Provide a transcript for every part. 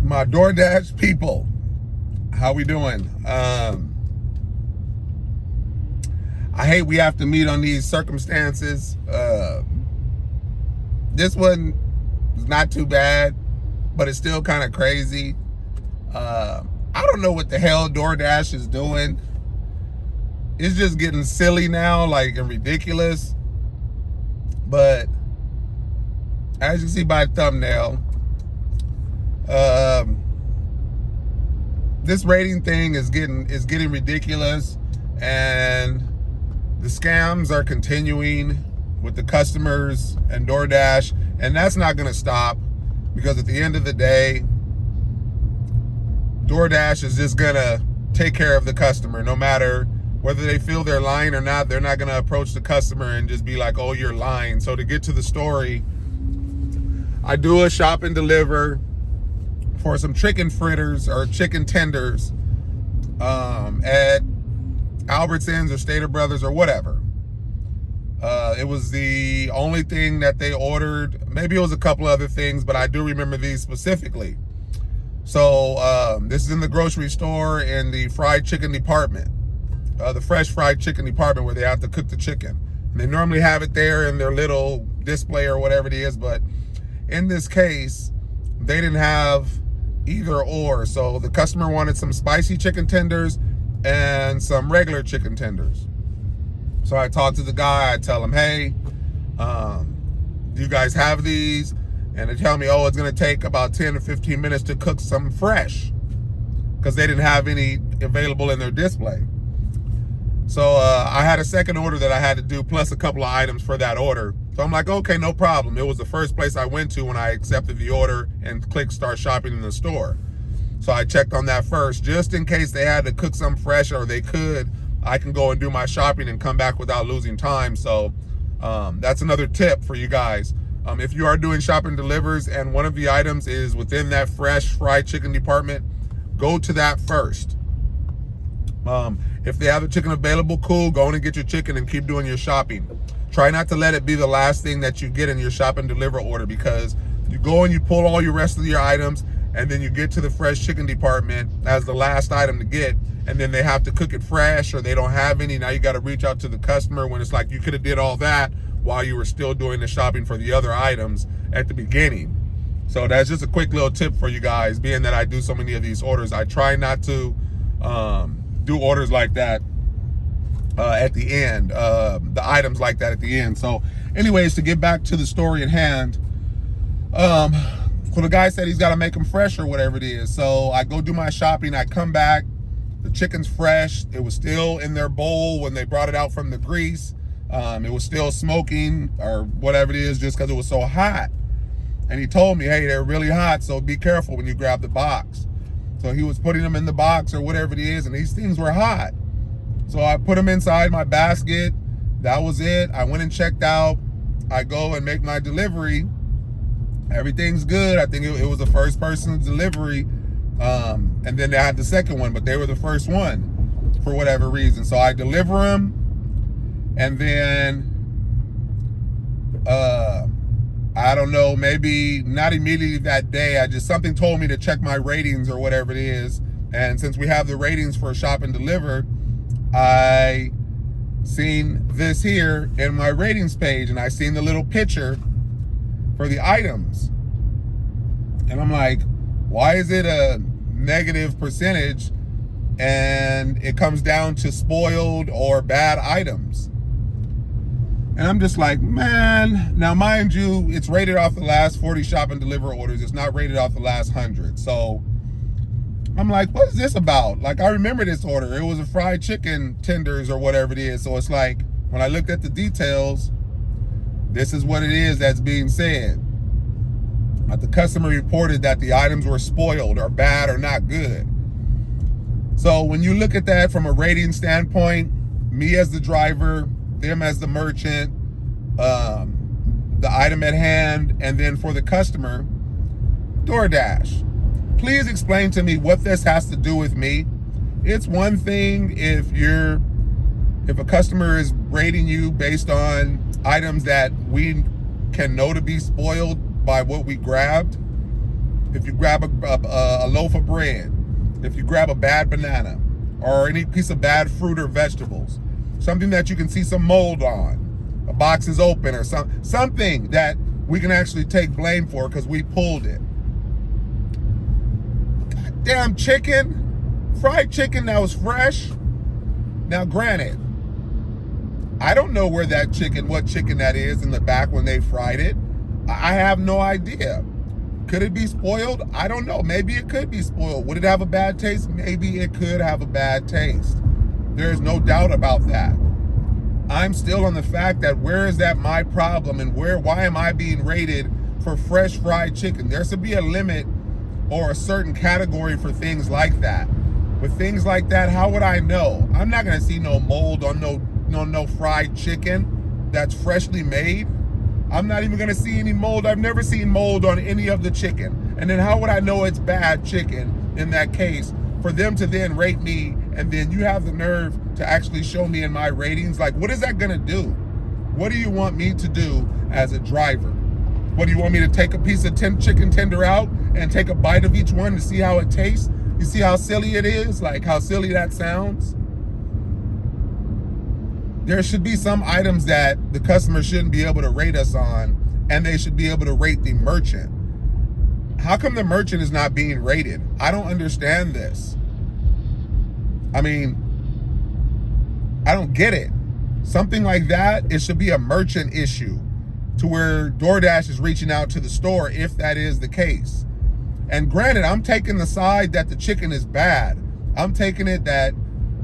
My DoorDash people, how we doing? I hate we have to meet on these circumstances. This one is not too bad, but it's still kind of crazy. I don't know what the hell DoorDash is doing. It's just getting silly now, like, and ridiculous. But as you see by the thumbnail, this rating thing is getting ridiculous, and the scams are continuing with the customers and DoorDash, and that's not going to stop, because at the end of the day, DoorDash is just going to take care of the customer. No matter whether they feel they're lying or not, they're not going to approach the customer and just be like, oh, you're lying. So to get to the story, I do a shop and deliver for some chicken fritters or chicken tenders at Albertsons or Stater Brothers or whatever. It was the only thing that they ordered. Maybe it was a couple other things, but I do remember these specifically. So this is in the grocery store in the fried chicken department, the fresh fried chicken department, where they have to cook the chicken. And they normally have it there in their little display or whatever it is, but in this case, they didn't have either or. So the customer wanted some spicy chicken tenders and some regular chicken tenders. So I talked to the guy. I tell him, hey, do you guys have these? And they tell me, oh, it's going to take about 10 to 15 minutes to cook some fresh, because they didn't have any available in their display. So I had a second order that I had to do, plus a couple of items for that order. So I'm like, okay, no problem. It was the first place I went to when I accepted the order and clicked start shopping in the store. So I checked on that first, just in case they had to cook some fresh, or they could, I can go and do my shopping and come back without losing time. So that's another tip for you guys. If you are doing shop and delivers and one of the items is within that fresh fried chicken department, go to that first. If they have the chicken available, cool, go in and get your chicken and keep doing your shopping. Try not to let it be the last thing that you get in your shop and deliver order, because you go and you pull all your rest of your items, and then you get to the fresh chicken department as the last item to get, and then they have to cook it fresh, or they don't have any. Now you got to reach out to the customer, when it's like you could have did all that while you were still doing the shopping for the other items at the beginning. So that's just a quick little tip for you guys. Being that I do so many of these orders, I try not to do orders like that at the end, the items like that at the end. So anyways, to get back to the story at hand, so the guy said he's got to make them fresh or whatever it is. So I go do my shopping, I come back, the chicken's fresh. It was still in their bowl when they brought it out from the grease. It was still smoking or whatever it is, just because it was so hot. And he told me, hey, they're really hot, so be careful when you grab the box. So he was putting them in the box or whatever it is, and these things were hot. So I put them inside my basket. That was it. I went and checked out. I go and make my delivery. Everything's good. I think it was the first person's delivery. And then they had the second one, but they were the first one for whatever reason. So I deliver them. And then, I don't know, maybe not immediately that day, something told me to check my ratings or whatever it is. And since we have the ratings for shop and deliver, I seen this here in my ratings page, and I seen the little picture for the items. And I'm like, why is it a negative percentage and it comes down to spoiled or bad items? And I'm just like, man, now mind you, it's rated off the last 40 shop and deliver orders. It's not rated off the last 100. So I'm like, what is this about? Like, I remember this order. It was a fried chicken tenders or whatever it is. So it's like, when I looked at the details, this is what it is that's being said. The customer reported that the items were spoiled or bad or not good. So when you look at that from a rating standpoint, me as the driver, them as the merchant, the item at hand, and then for the customer, DoorDash, please explain to me what this has to do with me. It's one thing if a customer is rating you based on items that we can know to be spoiled by what we grabbed. if you grab a loaf of bread, if you grab a bad banana, or any piece of bad fruit or vegetables, something that you can see some mold on, a box is open or something that we can actually take blame for because we pulled it. Goddamn chicken, fried chicken that was fresh. Now granted, I don't know where that chicken, what chicken that is in the back when they fried it. I have no idea. Could it be spoiled? I don't know. Maybe it could be spoiled. Would it have a bad taste? Maybe it could have a bad taste. There's no doubt about that. I'm still on the fact that where is that my problem, and why am I being rated for fresh fried chicken? There should be a limit or a certain category for things like that. With things like that, how would I know? I'm not gonna see no mold on no fried chicken that's freshly made. I'm not even gonna see any mold. I've never seen mold on any of the chicken. And then how would I know it's bad chicken in that case for them to then rate me, and then you have the nerve to actually show me in my ratings? Like, what is that gonna do? What do you want me to do as a driver? What do you want me to take a piece of chicken tender out and take a bite of each one to see how it tastes? You see how silly it is? Like how silly that sounds? There should be some items that the customer shouldn't be able to rate us on, and they should be able to rate the merchant. How come the merchant is not being rated? I don't understand this. I mean, I don't get it. Something like that, it should be a merchant issue to where DoorDash is reaching out to the store if that is the case. And granted, I'm taking the side that the chicken is bad. I'm taking it that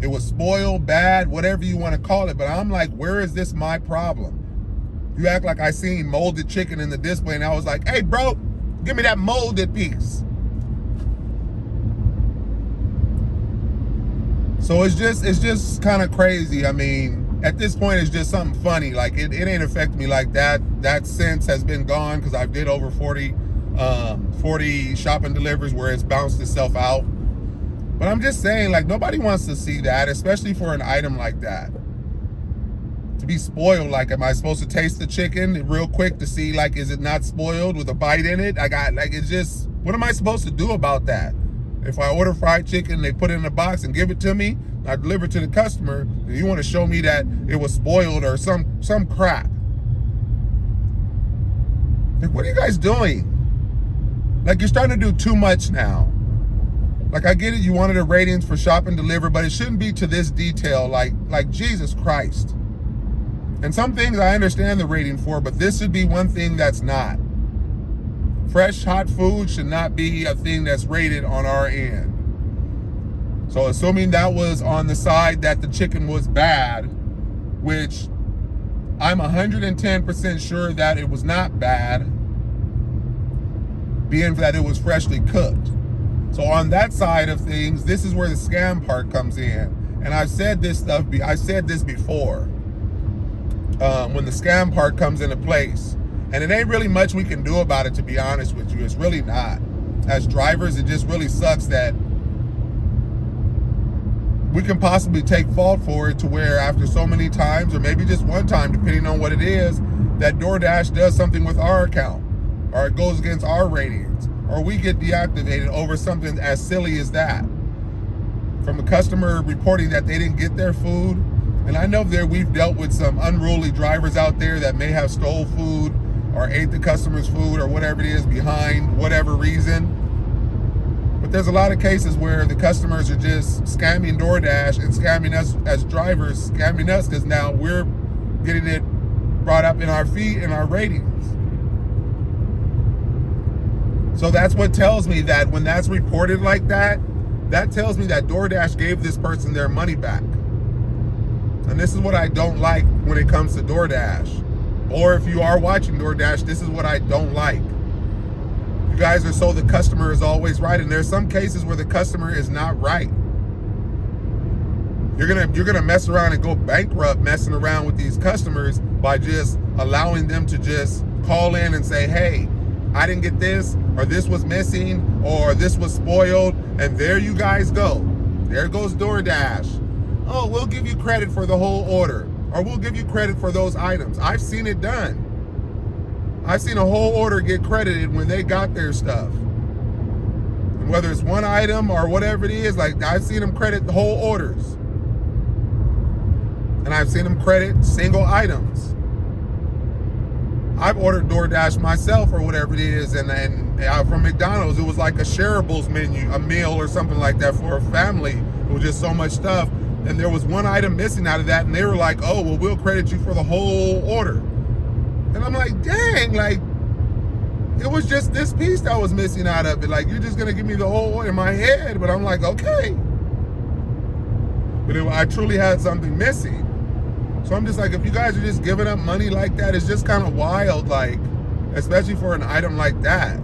it was spoiled, bad, whatever you want to call it. But I'm like, where is this my problem? You act like I seen molded chicken in the display and I was like, hey bro, give me that molded piece. So it's just kind of crazy. I mean, at this point, it's just something funny. Like it ain't affect me like that. That sense has been gone because I've did over 40 shopping deliveries where it's bounced itself out. But I'm just saying, like, nobody wants to see that, especially for an item like that. To be spoiled, like, am I supposed to taste the chicken real quick to see, like, is it not spoiled with a bite in it? It's just, what am I supposed to do about that? If I order fried chicken, they put it in a box and give it to me, I deliver it to the customer, and you want to show me that it was spoiled or some crap. Like, what are you guys doing? Like, you're starting to do too much now. Like, I get it, you wanted a ratings for shop and deliver, but it shouldn't be to this detail, like Jesus Christ. And some things I understand the rating for, but this should be one thing that's not. Fresh, hot food should not be a thing that's rated on our end. So assuming that was on the side that the chicken was bad, which I'm 110% sure that it was not bad, being that it was freshly cooked. So on that side of things, this is where the scam part comes in. And I've said this before, when the scam part comes into place. And it ain't really much we can do about it, to be honest with you. It's really not. As drivers, it just really sucks that we can possibly take fault for it, to where after so many times, or maybe just one time, depending on what it is, that DoorDash does something with our account, or it goes against our ratings, or we get deactivated over something as silly as that. From a customer reporting that they didn't get their food. And I know we've dealt with some unruly drivers out there that may have stole food or ate the customer's food or whatever it is behind whatever reason. But there's a lot of cases where the customers are just scamming DoorDash and scamming us as drivers, scamming us because now we're getting it brought up in our feed and our ratings. So that's what tells me that when that's reported like that, that tells me that DoorDash gave this person their money back. And this is what I don't like when it comes to DoorDash. Or if you are watching DoorDash, this is what I don't like. You guys are so the customer is always right, and there's some cases where the customer is not right. You're gonna mess around and go bankrupt messing around with these customers by just allowing them to just call in and say, hey, I didn't get this, or this was missing, or this was spoiled, and there you guys go. There goes DoorDash. Oh, we'll give you credit for the whole order, or we'll give you credit for those items. I've seen it done. I've seen a whole order get credited when they got their stuff. whether it's one item or whatever it is, like I've seen them credit the whole orders. And I've seen them credit single items. I've ordered DoorDash myself or whatever it is, and from McDonald's, it was like a shareables menu, a meal or something like that for a family. It was just so much stuff. And there was one item missing out of that, and they were like, oh, well, we'll credit you for the whole order. And I'm like, dang, like, it was just this piece that was missing out of it. Like, you're just going to give me the whole order in my head. But I'm like, okay. But I truly had something missing. So I'm just like, if you guys are just giving up money like that, it's just kind of wild, like, especially for an item like that.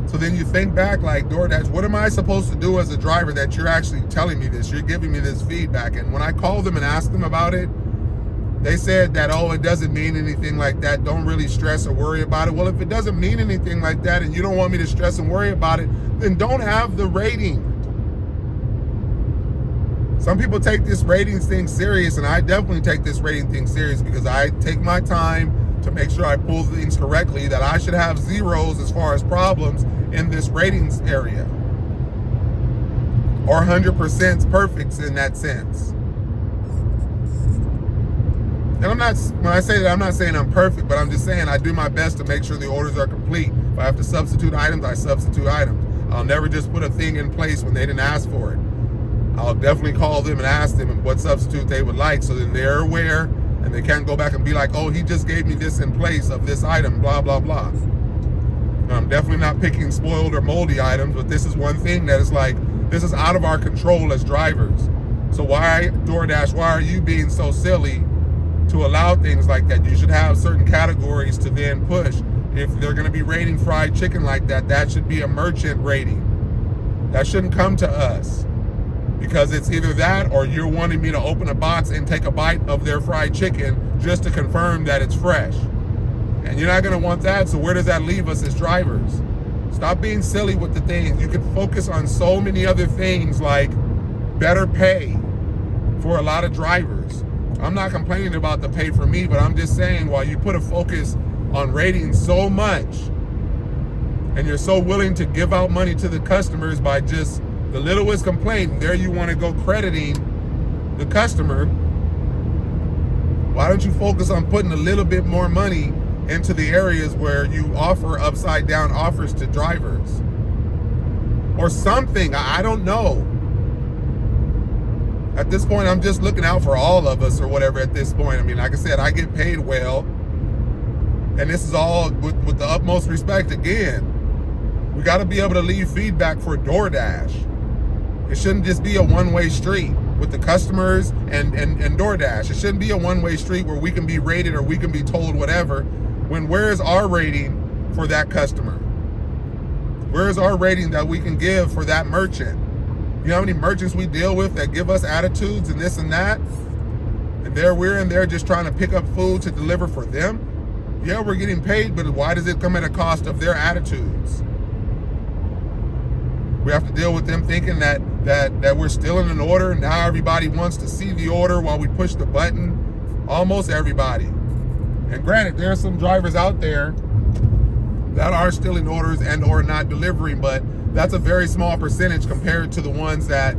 So then you think back, like, DoorDash, what am I supposed to do as a driver that you're actually telling me this? You're giving me this feedback. And when I called them and asked them about it, they said that, oh, it doesn't mean anything like that. Don't really stress or worry about it. Well, if it doesn't mean anything like that and you don't want me to stress and worry about it, then don't have the rating. Some people take this ratings thing serious, and I definitely take this rating thing serious because I take my time to make sure I pull things correctly, that I should have zeros as far as problems in this ratings area. Or 100% perfects in that sense. And I'm not, when I say that, I'm not saying I'm perfect, but I'm just saying I do my best to make sure the orders are complete. If I have to substitute items, I substitute items. I'll never just put a thing in place when they didn't ask for it. I'll definitely call them and ask them what substitute they would like, so then they're aware and they can't go back and be like, oh, he just gave me this in place of this item, blah, blah, blah. Now, I'm definitely not picking spoiled or moldy items, but this is one thing that is like, this is out of our control as drivers. So why, DoorDash, why are you being so silly to allow things like that? You should have certain categories to then push. If they're going to be rating fried chicken like that, that should be a merchant rating. That shouldn't come to us. Because it's either that or you're wanting me to open a box and take a bite of their fried chicken just to confirm that it's fresh. And you're not going to want that, so where does that leave us as drivers? Stop being silly with the things. You can focus on so many other things like better pay for a lot of drivers. I'm not complaining about the pay for me, but I'm just saying while you put a focus on ratings so much and you're so willing to give out money to the customers by just the littlest complaint, there you want to go crediting the customer. Why don't you focus on putting a little bit more money into the areas where you offer upside down offers to drivers? Or something, I don't know. At this point, I'm just looking out for all of us or whatever at this point. I mean, like I said, I get paid well. And this is all with the utmost respect again. We got to be able to leave feedback for DoorDash. It shouldn't just be a one-way street with the customers and DoorDash. It shouldn't be a one-way street where we can be rated or we can be told whatever. When where is our rating for that customer? Where is our rating that we can give for that merchant? You know how many merchants we deal with that give us attitudes and this and that? And we're in there just trying to pick up food to deliver for them? Yeah, we're getting paid, but why does it come at a cost of their attitudes? We have to deal with them thinking that we're still in an order, and now everybody wants to see the order while we push the button. Almost everybody. And granted, there are some drivers out there that are still in orders and or not delivering, but that's a very small percentage compared to the ones that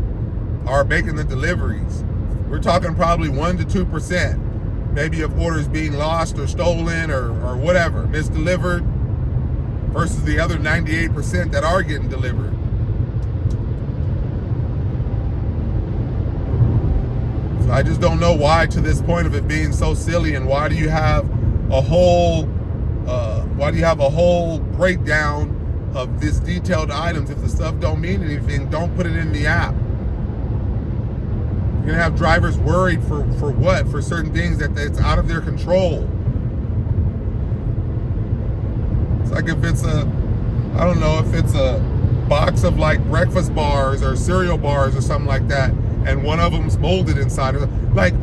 are making the deliveries. We're talking probably 1% to 2%, maybe of orders being lost or stolen or whatever, misdelivered, versus the other 98% that are getting delivered. So I just don't know why, to this point of it being so silly, and why do you have a whole breakdown of this detailed items? If the stuff don't mean anything, don't put it in the app. You're gonna have drivers worried for what? For certain things that's out of their control. It's like if it's a box of like breakfast bars or cereal bars or something like that, and one of them's molded inside. Like,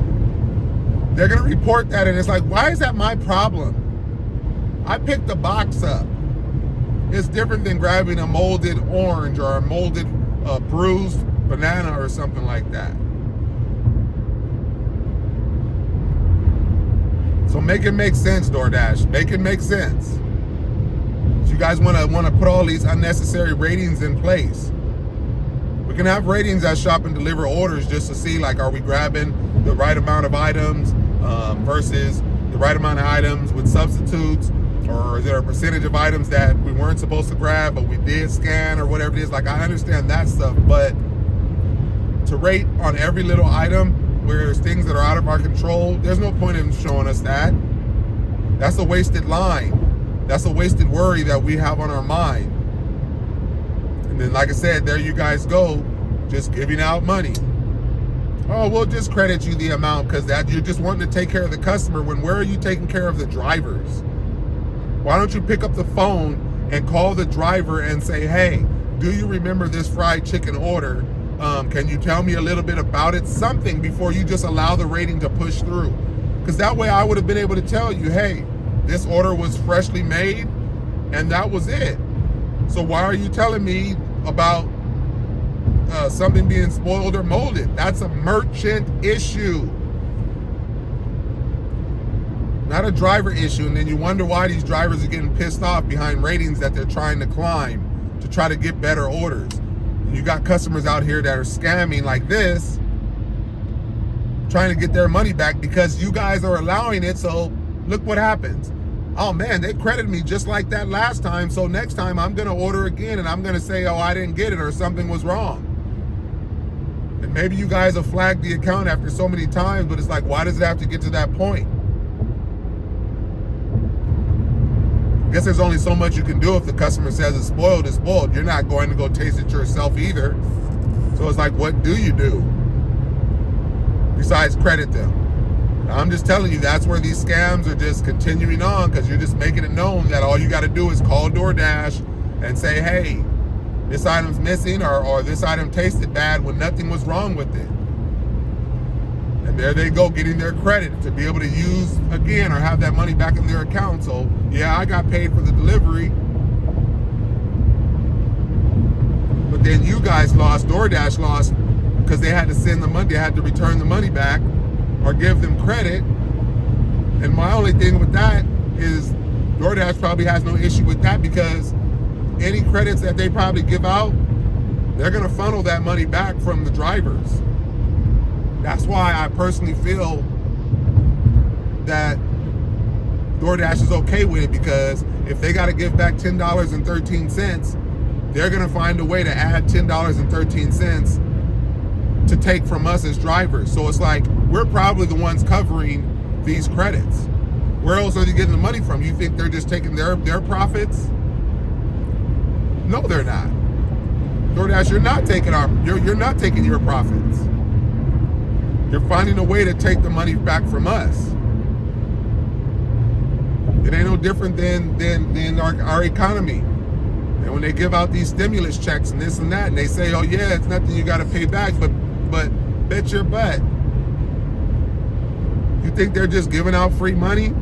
they're gonna report that, and it's like, why is that my problem? I picked the box up. It's different than grabbing a molded orange or a molded bruised banana or something like that. So make it make sense, DoorDash. Make it make sense. you guys want to put all these unnecessary ratings in place. We can have ratings at shop and deliver orders just to see, like, are we grabbing the right amount of items versus the right amount of items with substitutes, or is there a percentage of items that we weren't supposed to grab but we did scan, or whatever it is. Like, I understand that stuff, but to rate on every little item where there's things that are out of our control, there's no point in showing us that. That's a wasted line. That's a wasted worry that we have on our mind. And then, like I said, there you guys go, just giving out money. Oh, we'll just credit you the amount because that you're just wanting to take care of the customer, when where are you taking care of the drivers? Why don't you pick up the phone and call the driver and say, hey, do you remember this fried chicken order? Can you tell me a little bit about it? Something before you just allow the rating to push through. Because that way I would have been able to tell you, hey, this order was freshly made and that was it. So why are you telling me about something being spoiled or molded? That's a merchant issue, not a driver issue. And then you wonder why these drivers are getting pissed off behind ratings that they're trying to climb to try to get better orders. And you got customers out here that are scamming like this, trying to get their money back because you guys are allowing it. So look what happens. Oh man, they credited me just like that last time, so next time I'm gonna order again and I'm gonna say, oh, I didn't get it or something was wrong. And maybe you guys have flagged the account after so many times, but it's like, why does it have to get to that point? I guess there's only so much you can do. If the customer says it's spoiled, it's spoiled. You're not going to go taste it yourself either. So it's like, what do you do besides credit them? I'm just telling you, that's where these scams are just continuing on, because you're just making it known that all you got to do is call DoorDash and say, hey, this item's missing, or this item tasted bad when nothing was wrong with it. And there they go, getting their credit to be able to use again or have that money back in their account. So yeah, I got paid for the delivery, but then you guys lost, DoorDash lost, because they had to send the money, they had to return the money back or give them credit. And my only thing with that is DoorDash probably has no issue with that, because any credits that they probably give out, they're gonna funnel that money back from the drivers. That's why I personally feel that DoorDash is okay with it, because if they gotta give back $10.13, they're gonna find a way to add $10.13 to take from us as drivers. So it's like, we're probably the ones covering these credits. Where else are they getting the money from? You think they're just taking their profits? No, they're not. DoorDash, you're not taking you're not taking your profits. You're finding a way to take the money back from us. It ain't no different than our economy. And when they give out these stimulus checks and this and that, and they say, oh yeah, it's nothing you got to pay back, but bet your butt. You think they're just giving out free money?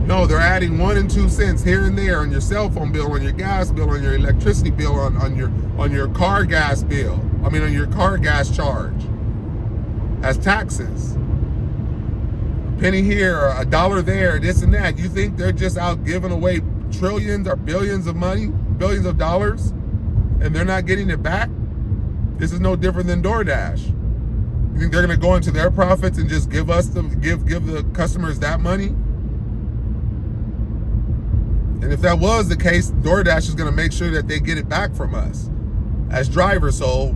No, they're adding 1 and 2 cents here and there on your cell phone bill, on your gas bill, on your electricity bill, on your car gas bill. I mean, on your car gas charge as taxes. A penny here, or $1 there, this and that. You think they're just out giving away trillions or billions of money, billions of dollars, and they're not getting it back? This is no different than DoorDash. You think they're gonna go into their profits and just give the customers that money? And if that was the case, DoorDash is gonna make sure that they get it back from us as drivers. So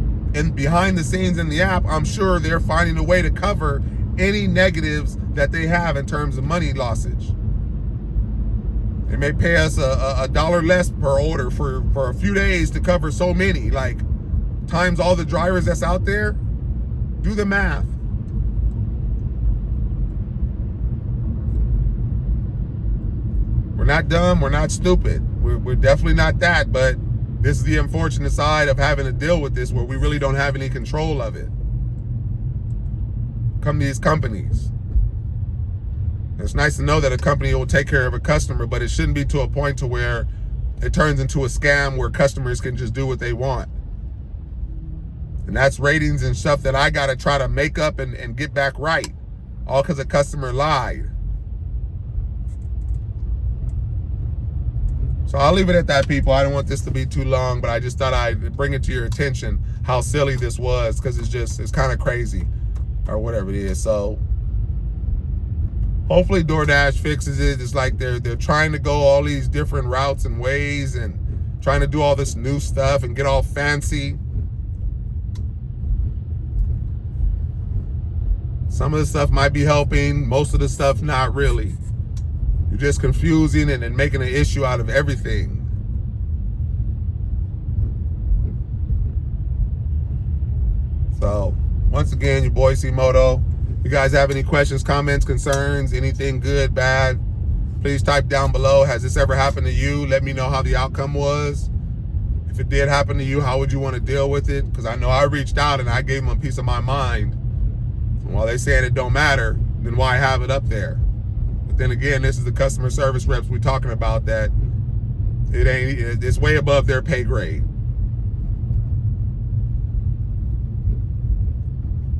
behind the scenes in the app, I'm sure they're finding a way to cover any negatives that they have in terms of money lossage. They may pay us a $1 less per order for a few days to cover so many, like times all the drivers that's out there. Do the math. We're not dumb, we're not stupid. We're definitely not that, but this is the unfortunate side of having to deal with this, where we really don't have any control of it. Come these companies. It's nice to know that a company will take care of a customer, but it shouldn't be to a point to where it turns into a scam where customers can just do what they want. And that's ratings and stuff that I gotta try to make up and get back right, all because a customer lied. So I'll leave it at that, people. I don't want this to be too long, but I just thought I'd bring it to your attention how silly this was, because it's kind of crazy, or whatever it is. So hopefully DoorDash fixes it. It's like they're trying to go all these different routes and ways and trying to do all this new stuff and get all fancy. Some of the stuff might be helping, most of the stuff not really. You're just confusing and making an issue out of everything. So, once again, your boy C-Moto. If you guys have any questions, comments, concerns, anything good, bad, please type down below. Has this ever happened to you? Let me know how the outcome was. If it did happen to you, how would you want to deal with it? Because I know I reached out and I gave them a piece of my mind. And while they're saying it don't matter, then why have it up there? But then again, this is the customer service reps we're talking about, that it's way above their pay grade.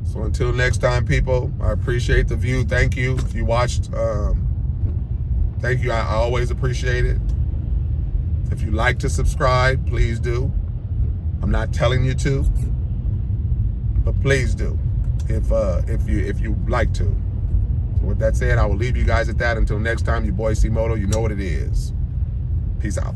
So until next time, people, I appreciate the view. Thank you. If you watched, thank you. I always appreciate it. If you like to subscribe, please do. I'm not telling you to, but please do if you like to. So with that said, I will leave you guys at that. Until next time, your boy C-Moto, you know what it is. Peace out.